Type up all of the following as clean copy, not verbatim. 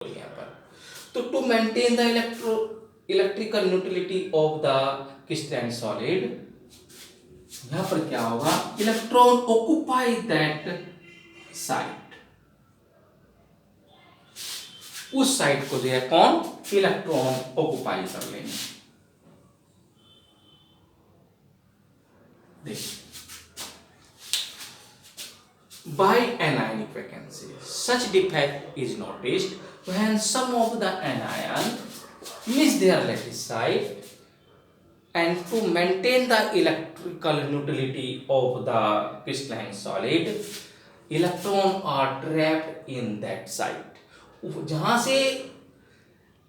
यहाँ पर। तो to maintain the electrical neutrality of the crystalline solid, यहाँ पर क्या होगा, इलेक्ट्रॉन ऑक्युपाई दैट साइट, उस साइट को जो है कौन, इलेक्ट्रॉन ऑक्युपाई कर लेंगे। देखिए, by anionic vacancy, such defect is noticed when some of the anion miss their lattice site, and to maintain the electrical neutrality of the crystalline solid, electron are trapped in that site। जहां से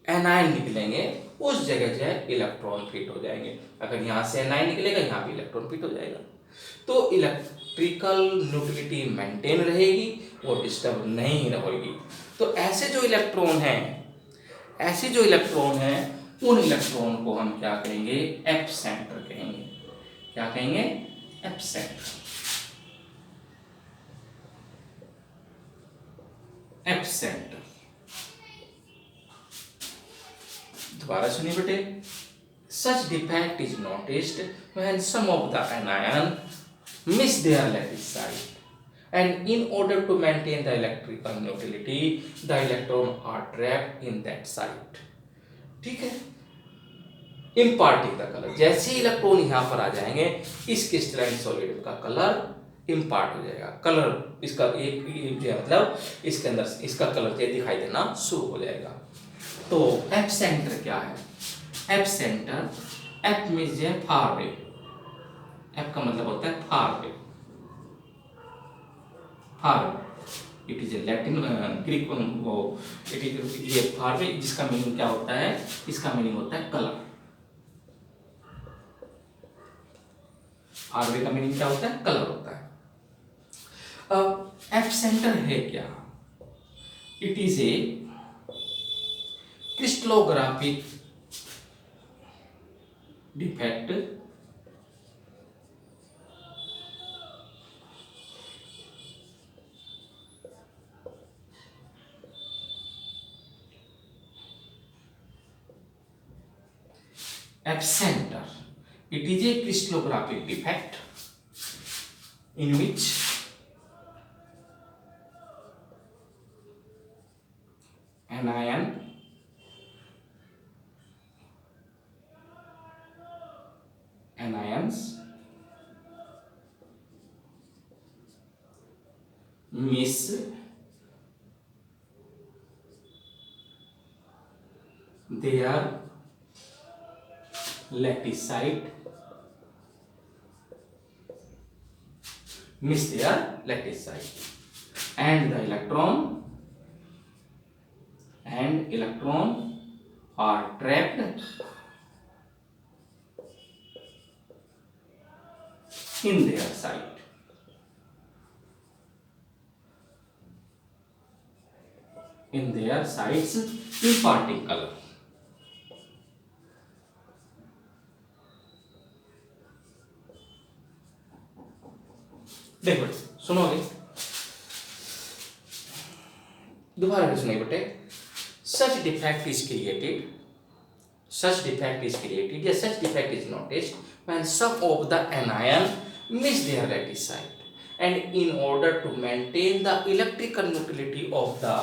anion निकलेंगे उस जगह जो है electron fit हो जाएंगे। अगर यहाँ से एनायन निकलेगा, यहाँ भी इलेक्ट्रॉन फिट हो जाएगा, तो इलेक्ट्रिकल न्यूट्रलिटी मेंटेन रहेगी, वो डिस्टर्ब नहीं होगी। तो ऐसे जो इलेक्ट्रॉन हैं, उन इलेक्ट्रॉन को हम क्या कहेंगे, एप सेंटर कहेंगे। क्या कहेंगे, एप सेंटर। एप सेंटर, दोबारा सुनिए बेटे, such defect is noticed when some of the anion miss their lattice site, and in order to maintain the electrical neutrality, the electron are trapped in that site। ठीक है, imparting the colour, जैसे ही electron यहाँ पर आ जाएंगे, इस crystalline solid का colour impart हो जाएगा। कलर इसका एक मतलब इसके अंदर इसका कलर दिखाई देना शुरू हो जाएगा। तो एप सेंटर क्या है, एप सेंटर, एप मीन्स जो है फार वे, एप का मतलब होता है far way, far, it is a Latin Greek वो, इट इज ये फार वे, जिसका मीनिंग क्या होता है, इसका मीनिंग होता है कलर। फार वे का मीनिंग क्या होता है, कलर होता है। अब एप सेंटर है क्या, it is a crystallographic defect epicenter, it is a crystallographic defect in which anions miss their lattice site, and the electron are trapped in their site। in their sites, imparting color। देखो सुनोगे, दोबारा सुनिए बेटे, such defect is created या such defect is noticed when some of the anion miss their lattice site, and in order to maintain the electrical neutrality of the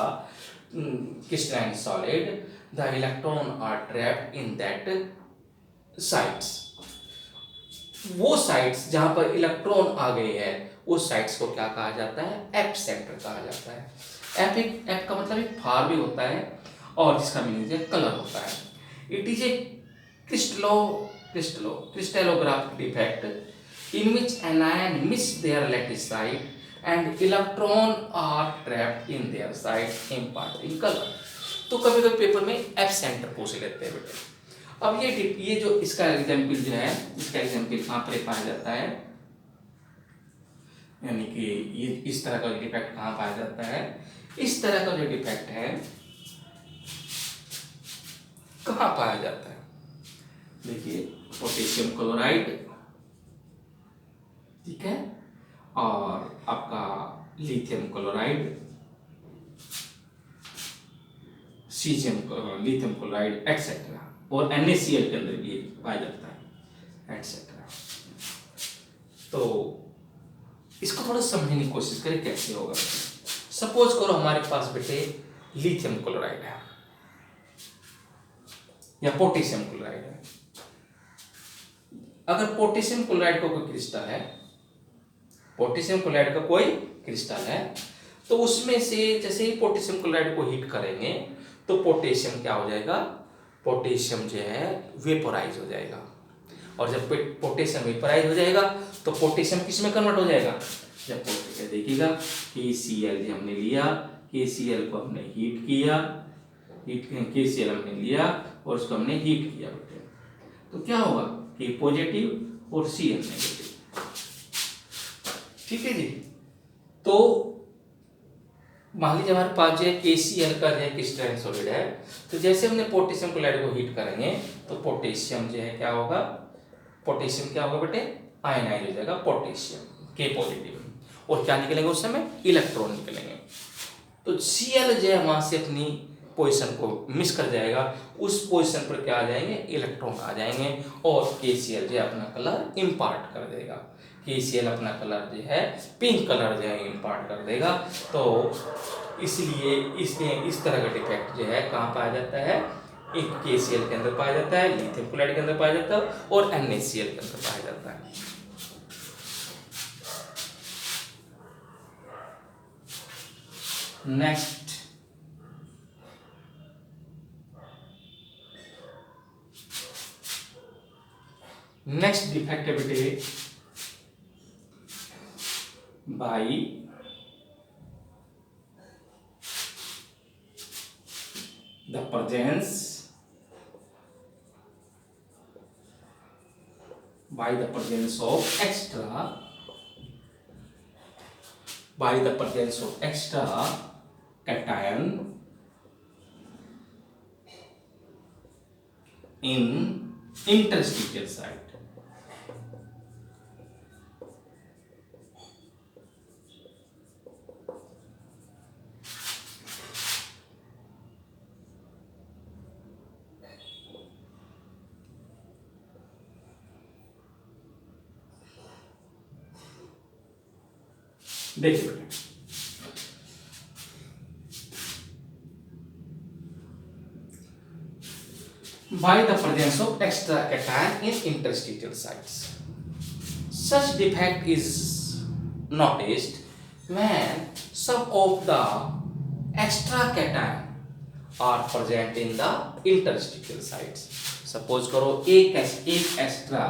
crystalline solid, the electron are trapped in that sites। वो sites जहां पर electron आ गए हैं, उस sites को क्या कहा जाता है, एप सेंटर कहा जाता है। एप का मतलब एक फार भी होता है, और जिसका मीनिंग है कलर होता है। It is a crystallographic defect in which anion miss their lattice site and electron are trapped in their site imparting colour. तो कभी कभी पेपर में एप सेंटर पूछ लेते हैं बेटे। अब ये जो इसका एग्जाम्पल जो है, इसका एग्जाम्पल कहाँ पर पाया जाता है, यानी कि ये इस तरह का डिफेक्ट कहाँ पाया जाता है, इस तरह का जो डिफेक्ट है कहाँ पाया जाता है, देखिए पोटेशियम क्लोराइड, ठीक है, और आपका lithium chloride, caesium, lithium chloride etcetera, और NaCl के अंदर भी पाया जाता है एटसेट्रा। तो इसको थोड़ा समझने की कोशिश करें कैसे होगा। सपोज करो हमारे पास बेटे लिथियम क्लोराइड है या पोटेशियम क्लोराइड है। अगर पोटेशियम क्लोराइड का कोई क्रिस्टल है, पोटेशियम क्लोराइड का कोई क्रिस्टल है, तो उसमें से जैसे ही पोटेशियम क्लोराइड को हीट करेंगे तो पोटेशियम क्या हो जाएगा, पोटेशियम जो है वेपोराइज हो जाएगा। और जब पोटेशियम वेपोराइज हो जाएगा तो पोटेशियम किस में कन्वर्ट हो जाएगा, जब देखिएगा KCl जो हमने लिया, KCl को हमने हीट किया, KCl हमने लिया और उसको हमने हीट किया बेटे, तो क्या होगा K पॉजिटिव और Cl नेगेटिव। ठीक है जी। तो मान लीजिए हमारे पास जो है KCl का जो है क्रिस्टलाइन सॉलिड है, तो जैसे हमने पोटेशियम क्लोराइड को हीट करेंगे तो पोटेशियम जो है क्या होगा, पोटेशियम क्या होगा बेटे, आयनाइज हो जाएगा पोटेशियम K पॉजिटिव, और क्या निकलेंगे उस समय, इलेक्ट्रॉन निकलेंगे। तो Cl जो है वहां से अपनी पोजीशन को मिस कर जाएगा, उस पोजीशन पर क्या आ जाएंगे, इलेक्ट्रॉन आ जाएंगे, और KCl जो है अपना कलर इम्पार्ट कर देगा। KCl अपना कलर जो है पिंक कलर जो है इम्पार्ट कर देगा। तो इसलिए इसमें इस तरह का डिफेक्ट जो है कहाँ पाया जाता है, एक KCl के अंदर पाया जाता है, लिथियम क्लोराइड के अंदर पाया जाता है, और NaCl के अंदर पाया जाता है। नेक्स्ट डिफेक्ट है बेटे by the presence of extra cation in interstitial site. देखिए बेटा, by the presence of extra cation in interstitial sites. Such defect is noticed when some of the extra cation are present in the interstitial sites. Suppose करो एक extra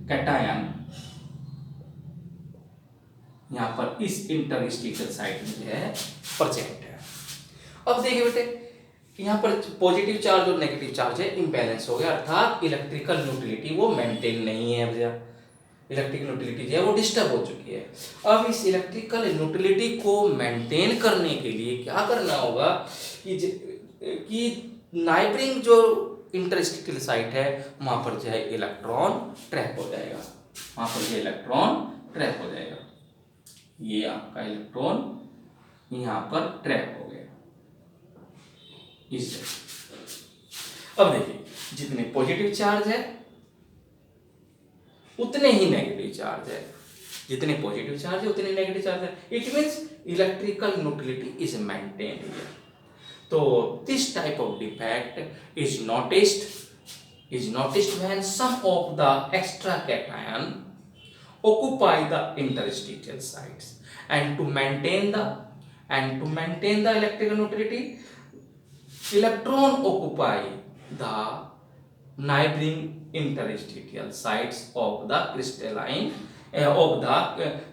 cation यहाँ पर इस interstitial site में जो है प्रेजेंट है। अब देखिए बेटे, यहाँ पर पॉजिटिव चार्ज और नेगेटिव चार्ज है इम्बैलेंस हो गया, अर्थात इलेक्ट्रिकल न्यूट्रलिटी वो मेंटेन नहीं है, इलेक्ट्रिक न्यूट्रलिटी जो है वो डिस्टर्ब हो चुकी है। अब इस इलेक्ट्रिकल न्यूट्रलिटी को मेंटेन करने के लिए क्या करना होगा कि नाइबरिंग जो इंटरस्टिशियल साइट है वहां पर जो है इलेक्ट्रॉन ट्रैप हो जाएगा, वहां पर जो इलेक्ट्रॉन ट्रैप हो जाएगा। ये आपका इलेक्ट्रॉन यहां पर ट्रैप हो गया इस जगह। अब देखिए, जितने पॉजिटिव चार्ज है उतने ही नेगेटिव चार्ज है, जितने पॉजिटिव चार्ज है उतने नेगेटिव चार्ज है। It means electrical neutrality is maintained here. तो this type of defect is noticed when some of the extra cation occupy the interstitial sites, and to maintain the electrical neutrality, electron occupy the neighboring interstitial sites of the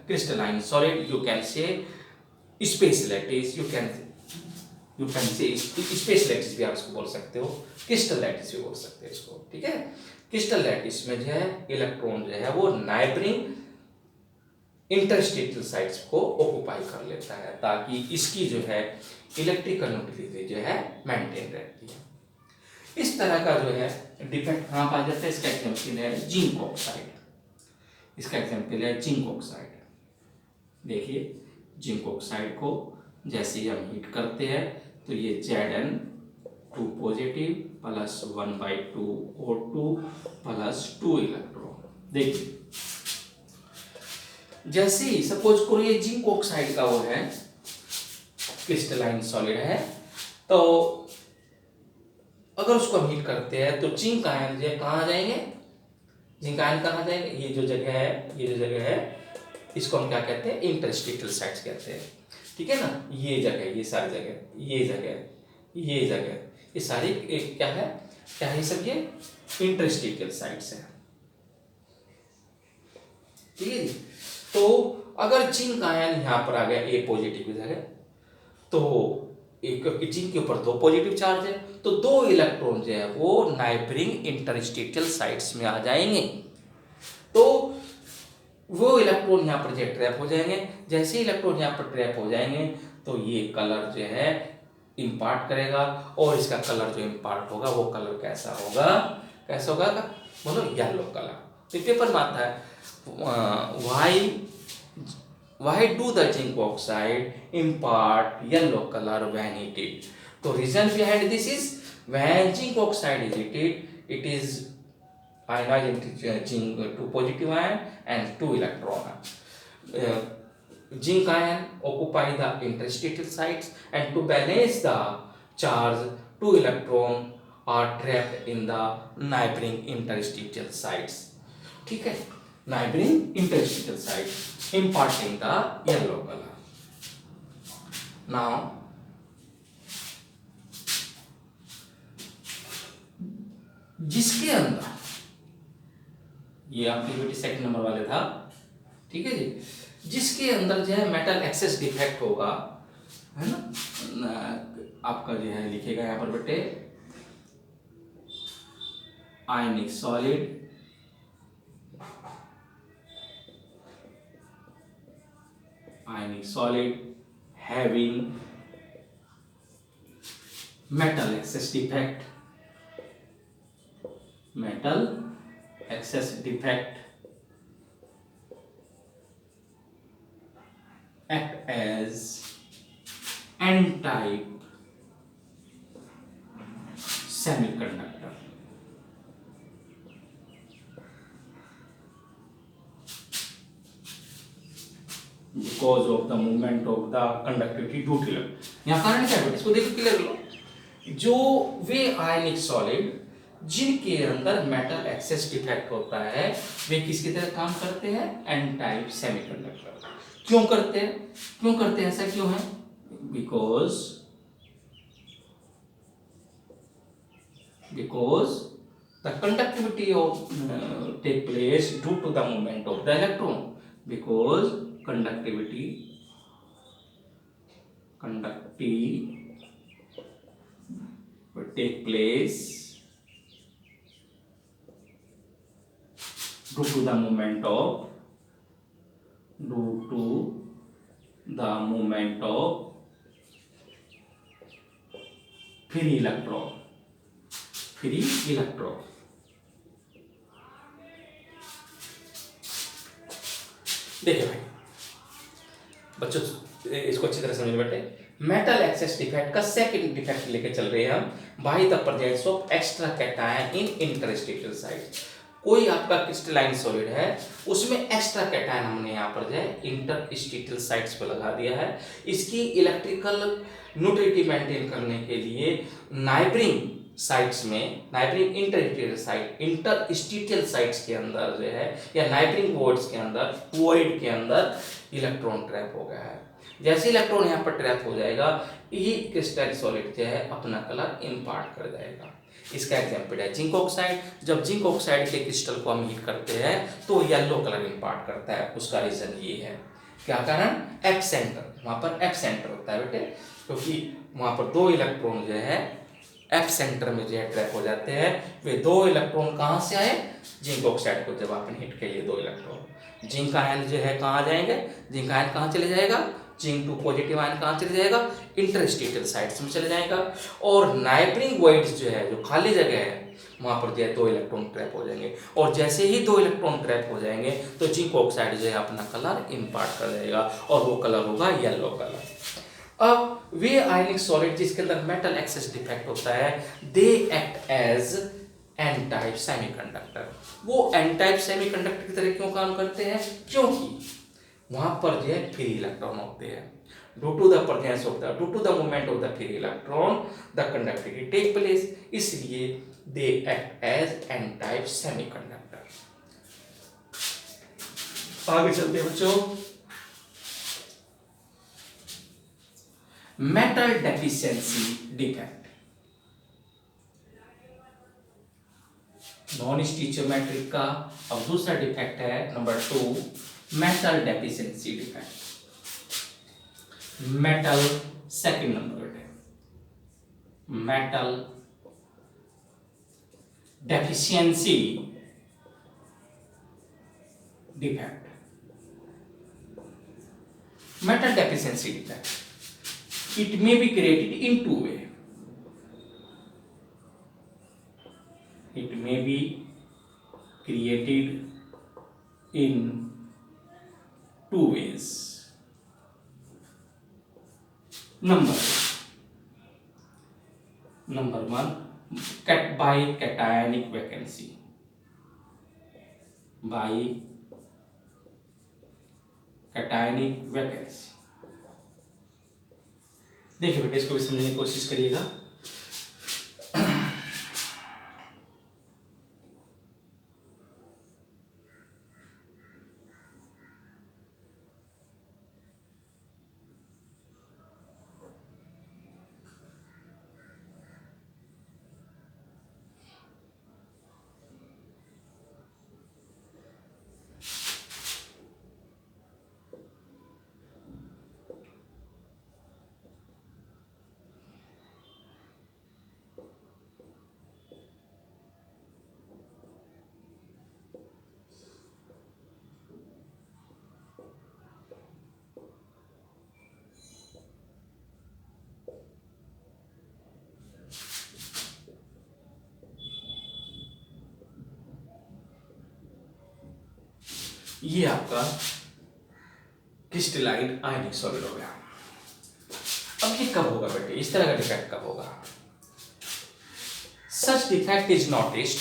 crystalline solid. You can say space lattice, you can say space lattice भी आप इसको बोल सकते हो, crystal lattice भी बोल सकते हैं इसको। ठीक है, क्रिस्टल लैटिस में जो है इलेक्ट्रॉन जो है वो नाइबरिंग इंटरस्टिशियल साइट्स को ऑक्युपाई कर लेता है, ताकि इसकी जो है इलेक्ट्रिकल न्यूट्रलिटी जो है मेंटेन रहती है। इस तरह का जो है डिफेक्ट कहाँ पाया जाता है, इसका एग्जाम्पल है जिंक ऑक्साइड। इसका एग्जाम्पल है जिंक ऑक्साइड। देखिए, जिंक ऑक्साइड को जैसे ही हम हीट करते हैं तो ये Zn 2 positive plus 1/2 O2 plus 2 electron. देखिए जैसे ही सपोज करो ये जिंक ऑक्साइड का वो है क्रिस्टलाइन सॉलिड है, तो अगर उसको हम हीट करते हैं तो जिंक आयन जो कहाँ जाएंगे, जिंक आयन कहाँ जाएंगे, ये जो जगह है, ये जो जगह है इसको हम क्या कहते हैं, इंटरस्टिशियल साइट्स कहते हैं, ठीक है ना। ये जगह, ये सारी जगह, ये जगह, ये जगह, ये सारी एक क्या है, क्या है सब, ये इंटरस्टिशियल साइट्स है, ठीक है जी। तो अगर जिंक आयन यहाँ पर आ गया ए पॉजिटिव की जगह, तो एक जिंक के ऊपर 2 पॉजिटिव चार्ज है, तो 2 इलेक्ट्रॉन जो है वो नाइबरिंग इंटरस्टिशियल साइट्स में आ जाएंगे, तो वो इलेक्ट्रॉन यहाँ पर जो ट्रैप हो जाएंगे। जैसे इलेक्ट्रॉन यहाँ पर ट्रैप हो जाएंगे तो ये कलर जो है इम्पार्ट करेगा, और इसका कलर जो इम्पार्ट होगा वो कलर कैसा होगा, कैसा होगा बोलो, येलो कलर। तो पेपर में आता है why do the zinc oxide impart yellow color when heated? तो reason behind this is when zinc oxide is heated, it is ionized into zinc 2 positive ion and 2 electron. Zinc ion occupy the interstitial sites, and to balance the charge 2 electron are trapped in the neighboring interstitial sites, ठीक है, neighboring interstitial sites imparting the yellow color. Now जिसके अंदर ये activity second number वाले था, ठीक है जी, जिसके अंदर जो है मेटल एक्सेस डिफेक्ट होगा, है ना, आपका जो है लिखेगा यहाँ पर बेटे आयनिक solid, ionic solid having metal excess defect, metal excess defect act as n-type semiconductor. Because of the movement of the conductivity due to, यहाँ कारण क्या है इसको देखो क्लियर लो। जो वे आयनिक सॉलिड जिनके अंदर मेटल एक्सेस डिफेक्ट होता है वे किसकी तरह काम करते हैं, एन टाइप सेमीकंडक्टर। क्यों करते हैं, क्यों करते हैं, ऐसा क्यों है, because the conductivity of take place due to the movement of the electron, because conductivity will take place due to the movement of free electron, देखिए भाई बच्चों इसको अच्छी तरह समझ बैठे। मेटल एक्सेस डिफेक्ट का सेकंड डिफेक्ट लेके चल रहे हैं हम, by the presence of extra cation in interstitial site. कोई आपका क्रिस्टलाइन सॉलिड है उसमें एक्स्ट्रा कैटायन हमने यहाँ पर जो है इंटरस्टिशियल साइट्स पे लगा दिया है। इसकी इलेक्ट्रिकल न्यूट्रिटी मेंटेन करने के लिए नाइबरिंग साइट्स में, नाइबरिंग इंटरस्टिशियल साइट्स के अंदर जो है या नाइबरिंग वॉइड्स के अंदर, वॉइड के अंदर इलेक्ट्रॉन ट्रैप हो गया है। जैसे इलेक्ट्रॉन यहाँ पर ट्रैप हो जाएगा ये क्रिस्टल सॉलिड जो है अपना कलर इम्पार्ट कर जाएगा। इसका एग्जाम्पल है जिंक ऑक्साइड। जब जिंक ऑक्साइड के क्रिस्टल को हम हीट करते हैं तो येलो कलर इम्पार्ट करता है। उसका रीजन ये है, क्या कारण, एफ सेंटर, वहाँ पर एफ सेंटर होता है बेटे, क्योंकि वहाँ पर 2 इलेक्ट्रॉन जो है एफ सेंटर में जो है ट्रैप हो जाते हैं। वे 2 इलेक्ट्रॉन कहाँ से आए, जिंक ऑक्साइड को जब आपने हिट किया 2 इलेक्ट्रॉन, जिंक आयन जो है कहाँ जाएंगे, जिंक आयन कहाँ चले जाएगा, जिंक 2 पॉजिटिव आयन कहाँ चले जाएगा, इंटरस्टिशियल साइट्स में चले जाएगा। और नाइबरिंग वॉइड्स जो है, जो खाली जगह है, वहाँ पर जो है 2 इलेक्ट्रॉन ट्रैप हो जाएंगे। और जैसे ही 2 इलेक्ट्रॉन ट्रैप हो जाएंगे तो जिंक ऑक्साइड जो है अपना कलर इम्पार्ट कर जाएगा और वो कलर होगा येलो कलर। अब वे आयनिक सॉलिड जिसके अंदर मेटल एक्सेस डिफेक्ट होता है, they act as N type semiconductor. वो एन टाइप सेमीकंडक्टर की तरह क्यों काम करते हैं? क्योंकि वहां पर जो है फ्री इलेक्ट्रॉन होते हैं। Due to the presence of the due to the movement of the free electron the conductivity take place, इसलिए they act as N type semiconductor. आगे चलते हैं बच्चों। Metal deficiency defect, non stoichiometric का अब दूसरा डिफेक्ट है number 2, metal deficiency defect. Metal second number है, metal deficiency defect. Metal deficiency defect, it may be created in two way. It may be created in two ways. Number one, by cationic vacancy. By cationic vacancy. देखिए बेटे, इसको भी समझने की कोशिश करिएगा। ये आपका क्रिस्टलाइन आयनिक सॉलिड हो गया। अब ये कब होगा बेटे, इस तरह का डिफेक्ट कब होगा? Such defect is noticed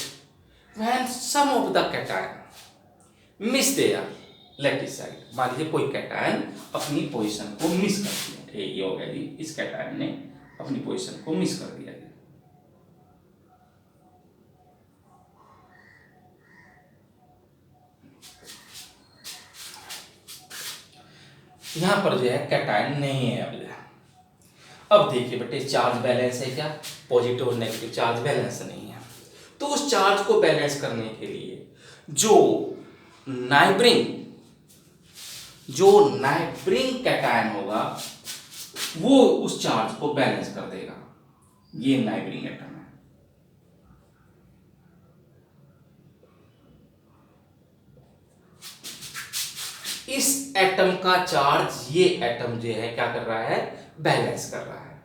when some of the cation miss their lattice site. मान लीजिए कोई कैटायन अपनी पोजीशन को मिस कर दिया, ठीक ये हो गया जी, इस कैटायन ने अपनी पोजीशन को मिस कर दिया। यहां पर जो है कैटायन नहीं है। अब देखिए बेटे, चार्ज बैलेंस है क्या? पॉजिटिव और नेगेटिव चार्ज बैलेंस नहीं है। तो उस चार्ज को बैलेंस करने के लिए जो नाइब्रिंग कैटायन होगा वो उस चार्ज को बैलेंस कर देगा। ये नाइब्रिंग एटम है। इस एटम का चार्ज ये एटम जो है क्या कर रहा है? बैलेंस कर रहा है।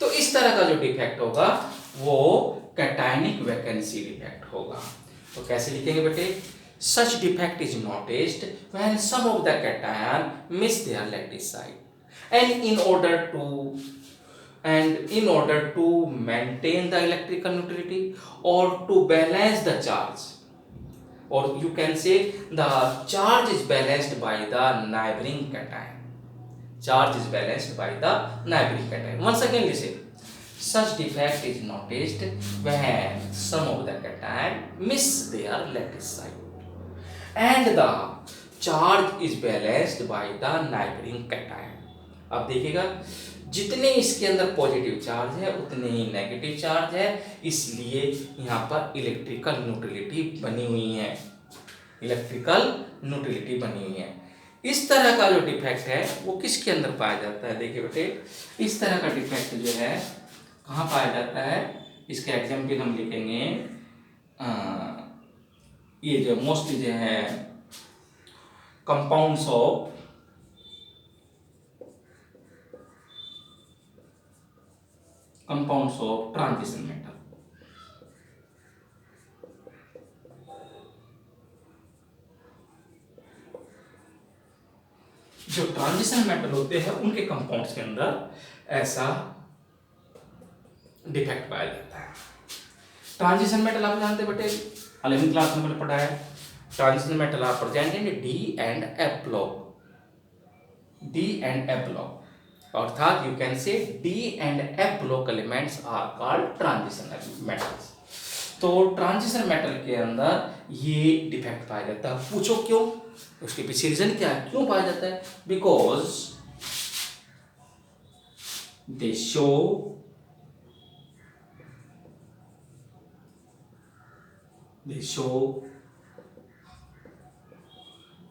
तो इस तरह का जो डिफेक्ट होगा वो कैटायनिक वैकेंसी डिफेक्ट होगा। तो कैसे लिखेंगे बेटे? Such defect is noticed when some of the cation miss their lattice site and in order to maintain the electrical neutrality or to balance the charge, or you can say the charge is balanced by the neighboring cation. Charge is balanced by the neighboring cation. Once again listen. Such defect is noticed when some of the cation miss their lattice side and the charge is balanced by the neighboring cation. अब देखिएगा, जितने इसके अंदर positive charge है उतने ही negative charge है, इसलिए यहाँ पर इलेक्ट्रिकल न्यूट्रलिटी बनी हुई है। इलेक्ट्रिकल न्यूट्रलिटी बनी हुई है। इस तरह का जो डिफेक्ट है वो किसके अंदर पाया जाता है? देखिए बेटे, इस तरह का डिफेक्ट जो है कहाँ पाया जाता है? इसके एग्जाम्पल हम लिखेंगे, ये जो मोस्टली जो है कंपाउंड्स ऑफ ट्रांजिशन मेटल। जो ट्रांजिशन मेटल होते हैं उनके कंपाउंड्स के अंदर ऐसा डिफेक्ट पाया जाता है। ट्रांजिशन मेटल आप जानते बेटे, 11वीं क्लास में मैंने पढ़ा है। Transition metal are present in d and f block, d and f block, अर्थात you can say d and f block elements are called transition metals. तो ट्रांजिशन मेटल के अंदर ये डिफेक्ट पाया जाता है। पूछो क्यों, उसके पीछे रीजन क्या है, क्यों पाया जाता है? Because they show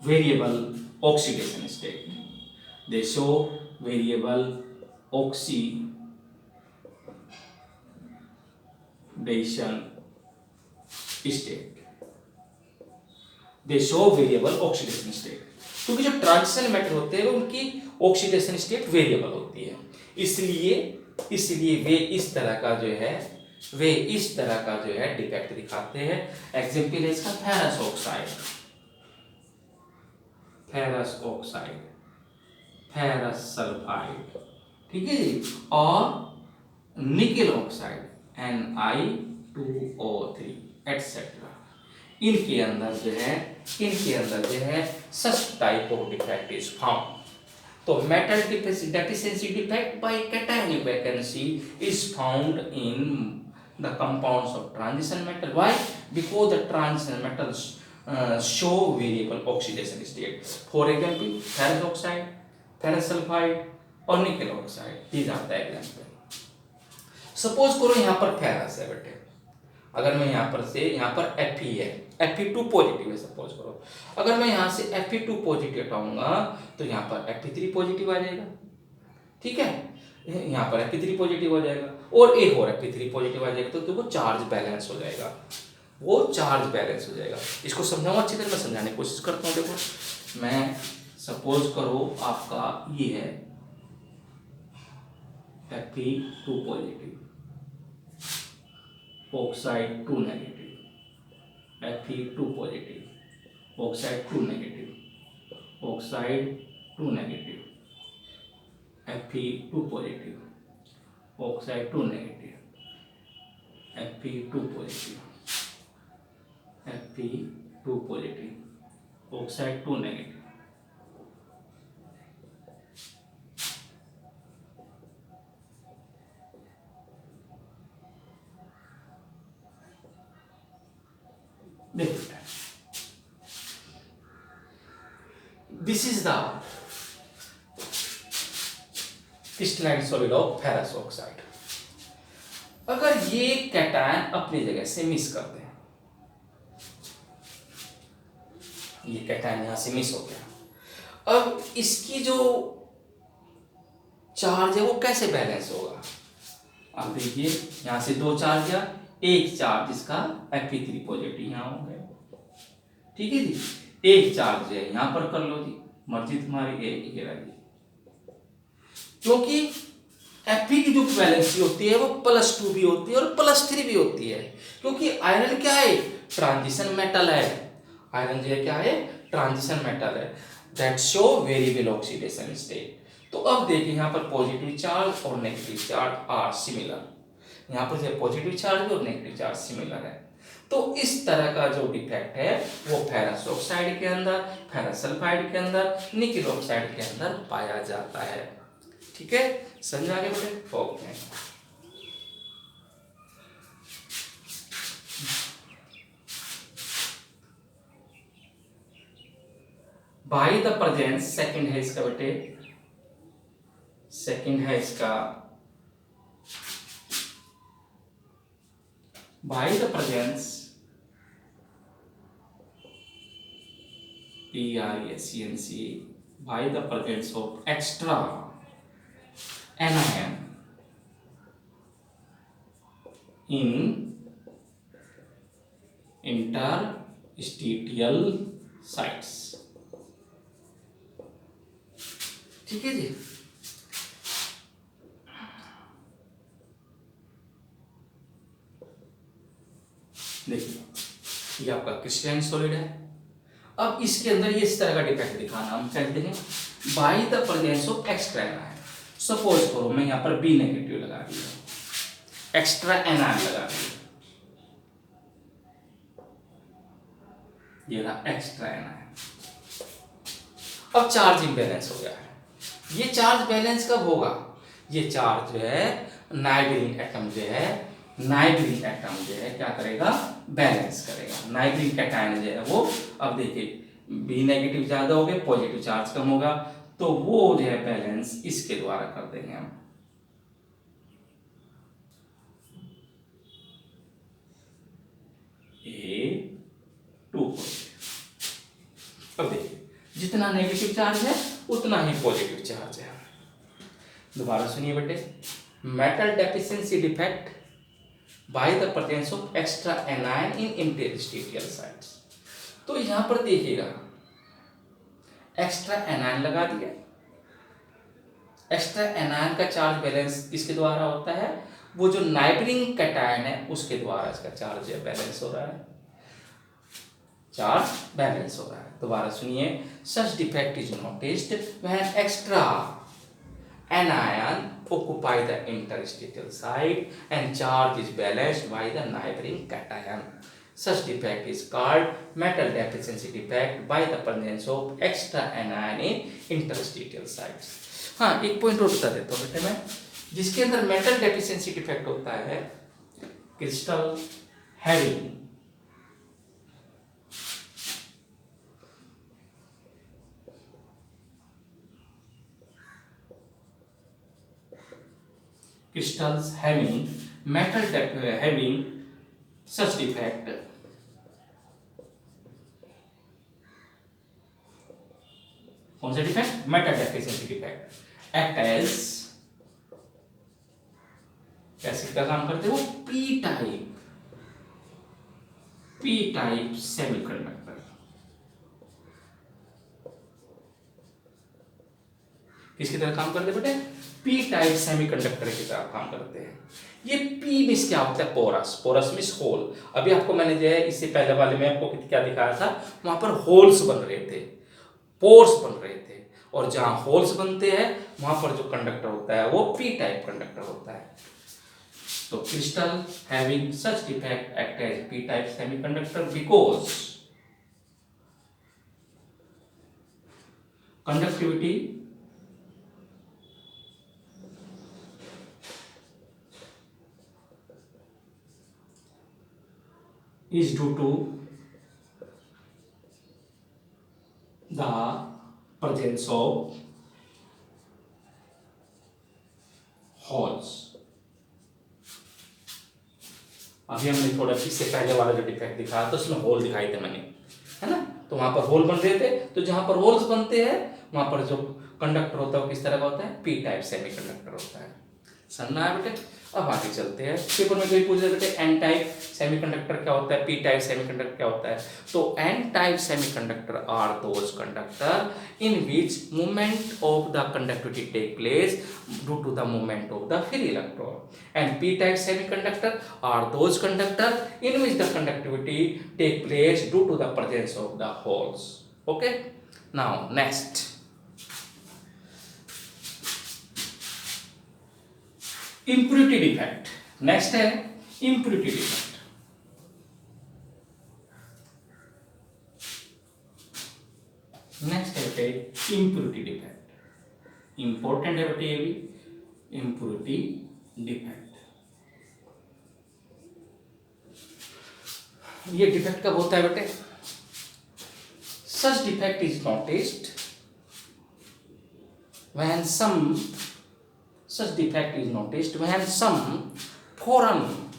variable oxidation state. They show variable oxidation state. They show variable oxidation state. क्योंकि जो ट्रांजिशन मेटल होते हैं उनकी ऑक्सीडेशन स्टेट वेरिएबल होती है, इसलिए वे इस तरह का जो है डिफेक्ट दिखाते हैं। एग्जाम्पल है इसका फेरस ऑक्साइड, फेरस सल्फाइड, ठीक है जी, और निकेल ऑक्साइड Ni2O3 एटसेट्रा। इनके अंदर जो है such type of defect is found. तो metal deficiency defect by cationic vacancy is found in the compounds of transition metal. Why? Because the transition metals show variable oxidation state. For example, ferrous oxide, ferrous sulfide और nickel oxide, these are the example. Suppose करो यहाँ पर ferrous है बेटे, अगर मैं यहाँ पर Fe है, Fe2 पॉजिटिव है सपोज करो, अगर मैं यहाँ से Fe2 पॉजिटिव हटाऊंगा तो यहाँ पर Fe3 पॉजिटिव आ जाएगा, ठीक है, यहाँ पर Fe3 पॉजिटिव हो जाएगा और एक और Fe3 पॉजिटिव आ जाएगा, तो वो चार्ज बैलेंस हो जाएगा, इसको समझाऊँ अच्छी तरह, मैं समझाने की कोशिश करता हूँ। देखो मैं सपोज करो आपका ये है Fe2 positive, oxide 2 negative, Fe2 positive, oxide 2 negative, oxide 2 negative, Fe2 positive, oxide 2 negative, Fe2 positive, Fe2 positive, oxide 2 negative. This is the crystalline solid of ferrous oxide. अगर ये कैटायन अपनी जगह से मिस करते हैं, ये कैटायन यहां से मिस हो गया, अब इसकी जो चार्ज है वो कैसे बैलेंस होगा? आप देखिए यहां से 2 चार्ज या एक चार्ज इसका Fe3 पॉजिटिव यहाँ हो गया, ठीक है जी, एक चार्ज है यहाँ पर कर लो जी, मर्जी तुम्हारी, ये रही, क्योंकि Fe की जो वैलेंसी होती है वो +2 भी होती है और +3 भी होती है, क्योंकि आयरन क्या है? ट्रांजिशन मेटल है, आयरन जो है क्या है? ट्रांजिशन मेटल है, that show variable oxidation state. तो अब देखिए यहाँ पर पॉजिटिव चार्ज और नेगेटिव चार्ज आर सिमिलर, यहाँ पर जो पॉजिटिव चार्ज और नेगेटिव चार्ज सिमिलर है। तो इस तरह का जो डिफेक्ट है वो फेरस ऑक्साइड के अंदर, फेरस सल्फाइड के अंदर, निकेल ऑक्साइड के अंदर पाया जाता है, ठीक है, समझ आगे बढ़े? Okay. By the presence, second है इसका बेटे, सेकंड है इसका by the presence, PRESENC, by the presence of extra anion in interstitial sites, ठीक है जी। देखिए ये आपका क्रिस्टलाइन सॉलिड है, अब इसके अंदर ये इस तरह का डिफेक्ट दिखाना हम कहते हैं by the presence of extra anion. Suppose करो मैं यहाँ पर बी नेगेटिव लगा दिया, एक्स्ट्रा एनायन लगा दिया, ये रहा एक्स्ट्रा एनायन। अब चार्ज इम्बैलेंस हो गया है। ये चार्ज बैलेंस कब होगा? ये चार्ज जो है नाइबरिंग एटम जो है, नाइबरिंग एटम जो है क्या करेगा? बैलेंस करेगा। नाइबरिंग कैटायन जो है वो, अब देखिए बी नेगेटिव ज्यादा हो गए, पॉजिटिव चार्ज कम होगा, तो वो जो है बैलेंस इसके द्वारा कर देंगे हम। A2 अब देखिए जितना नेगेटिव चार्ज है उतना ही पॉजिटिव चार्ज है। दोबारा सुनिए बेटे, metal deficiency defect by the presence of extra anion in interstitial sites. तो यहां पर देखिएगा एक्स्ट्रा एनायन लगा दिया, एक्स्ट्रा एनायन का चार्ज बैलेंस किसके द्वारा होता है? वो जो नाइबरिंग कैटायन है उसके द्वारा इसका चार्ज बैलेंस हो रहा है, चार्ज बैलेंस हो रहा है। दोबारा सुनिए, such defect is noticed when extra anion occupy the interstitial site and charge is balanced by the neighboring cation. Such defect is called metal deficiency defect by the presence of extra anion in interstitial sites. हाँ, एक point और बता देता हूँ बेटे मैं, जिसके अंदर मेटल डेफिशिएंसी डिफेक्ट होता है, crystal having crystals having having such defect कौन सा defect? Metal deficiency defect act as, कैसे का काम करते हो? P type semiconductor. किसकी तरह काम करते बेटे? पी टाइप सेमीकंडक्टर की तरह काम करते हैं। ये पी मींस क्या होता है? पोरस। Porous means hole. अभी आपको मैंने जो है इससे पहले वाले में आपको क्या दिखाया था, वहां पर होल्स बन रहे थे, पोर्स बन रहे थे, और जहां होल्स बनते हैं वहां पर जो कंडक्टर होता है वो पी टाइप कंडक्टर होता है। तो crystal having such defect act as P type semiconductor because conductivity is due to the presence of holes। अभी हमने थोड़ा इससे पहले वाला जो डिफेक्ट दिखाया था उसमें होल दिखाए थे मैंने, है ना? तो वहां पर होल बन रहे थे, तो जहां पर होल्स बनते हैं वहां पर जो कंडक्टर होता है वो किस तरह का होता है? पी टाइप सेमीकंडक्टर होता है। समझना है बेटे? अब आगे चलते हैं। पेपर में कोई पूछ रहे बेटे एन टाइप सेमीकंडक्टर क्या होता है, पी टाइप सेमीकंडक्टर क्या होता है? तो N type semiconductor are those conductor in which movement of the conductivity take place due to the movement of the free electron, and P type semiconductor are those conductor in which the conductivity take place due to the presence of the holes. Okay, now next impurity defect। Next है impurity defect। Next है बेटे impurity defect। Important है बेटे ये भी, impurity defect। ये defect कब होता है बेटे? such defect is noticed when such defect is noticed when some foreign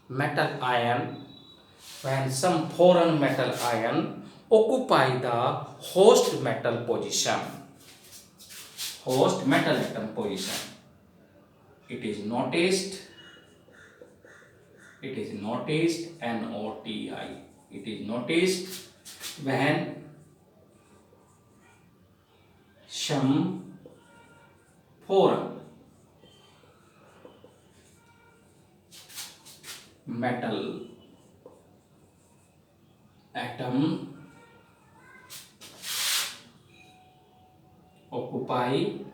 metal ion occupy the host metal position, host metal atom position. It is noticed NOTI, it is noticed when some foreign metal atom occupy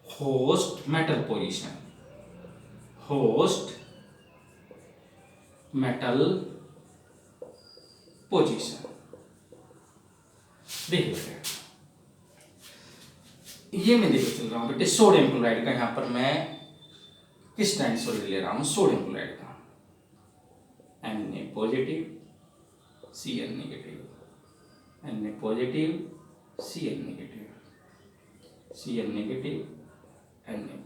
host metal position, host metal position. देखिए ये मैं देखो चल रहा हूं बेटे sodium chloride का, यहां पर मैं किस टाइम सॉलिड ले रहा हूं, सोडियम क्लोराइड का, Na positive Cl negative, Na positive Cl negative, Cl negative Na।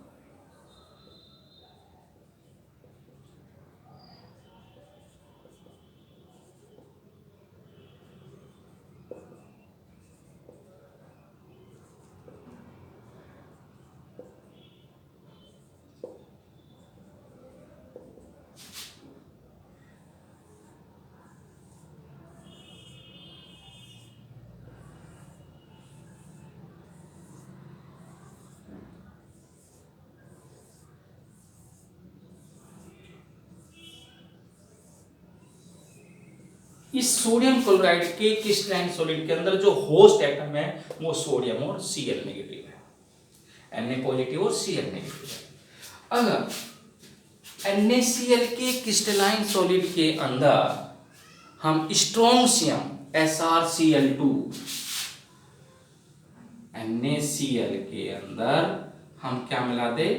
इस सोडियम क्लोराइड के क्रिस्टलाइन सॉलिड के अंदर जो होस्ट एटम है वो सोडियम और Cl नेगेटिव है, Na पॉजिटिव और Cl नेगेटिव है। अगर NaCl के क्रिस्टलाइन सॉलिड के अंदर हम स्ट्रोंशियम SrCl2, NaCl के अंदर हम क्या मिला दे,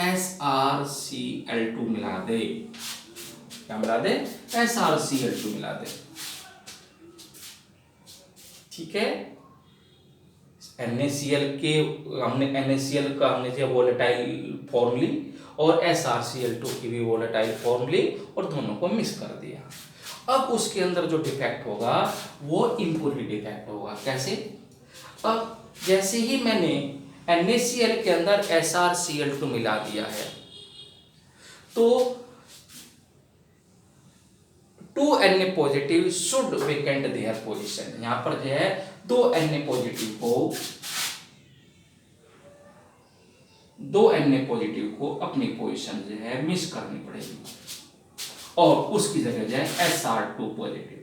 SrCl2 मिला दे, क्या मिला दे, SrCl2 मिला दे, ठीक है। NaCl के हमने NaCl का हमने जो वोलेटाइल फॉर्म ली और SrCl2 की भी वोलेटाइल फॉर्म ली और दोनों को मिक्स कर दिया। अब उसके अंदर जो डिफेक्ट होगा वो इम्प्योरिटी डिफेक्ट होगा। कैसे? अब जैसे ही मैंने NaCl के अंदर SrCl2 मिला दिया है तो 2 Na positive should vacant their position. यहां पर जो है 2 Na पॉजिटिव को अपनी पोजीशन जो है मिस करनी पड़ेगी और उसकी जगह जो है Sr2 पॉजिटिव,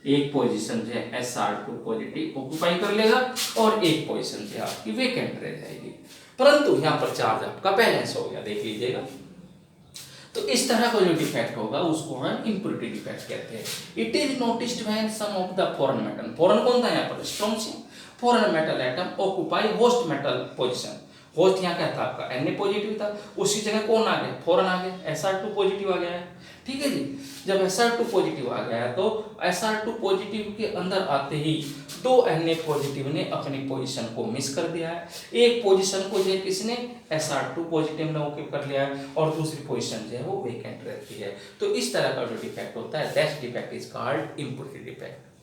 एक पोजीशन जो है Sr2 पॉजिटिव ऑक्यूपाई कर लेगा और एक पोजीशन जो है आपकी वेकेंट रह जाएगी, परंतु यहां पर चार्ज आपका बैलेंस हो गया, देख लीजिएगा। तो इस तरह का जो डिफेक्ट होगा उसको हम इम्प्योरिटी डिफेक्ट कहते हैं। It is noticed when some of the foreign metal, foreign कौन था यहाँ पर, strontium, foreign metal atom occupy host metal position. Host यहाँ क्या था आपका Na पॉजिटिव था, उसकी जगह कौन आ गया, फॉरेन आ गया, Sr2 पॉजिटिव आ गया है, ठीक है जी। जब Sr2 पॉजिटिव आ गया है तो Sr2 पॉजिटिव के अंदर आते ही 2 Na पॉजिटिव ने अपनी पोजीशन को मिस कर दिया है, एक पोजीशन को जो है किसने, Sr2 पॉजिटिव ने ओके कर लिया है और दूसरी पोजीशन जो है वो वेकेंट रहती है। तो इस तरह का जो डिफेक्ट होता है that defect is called impurity defect.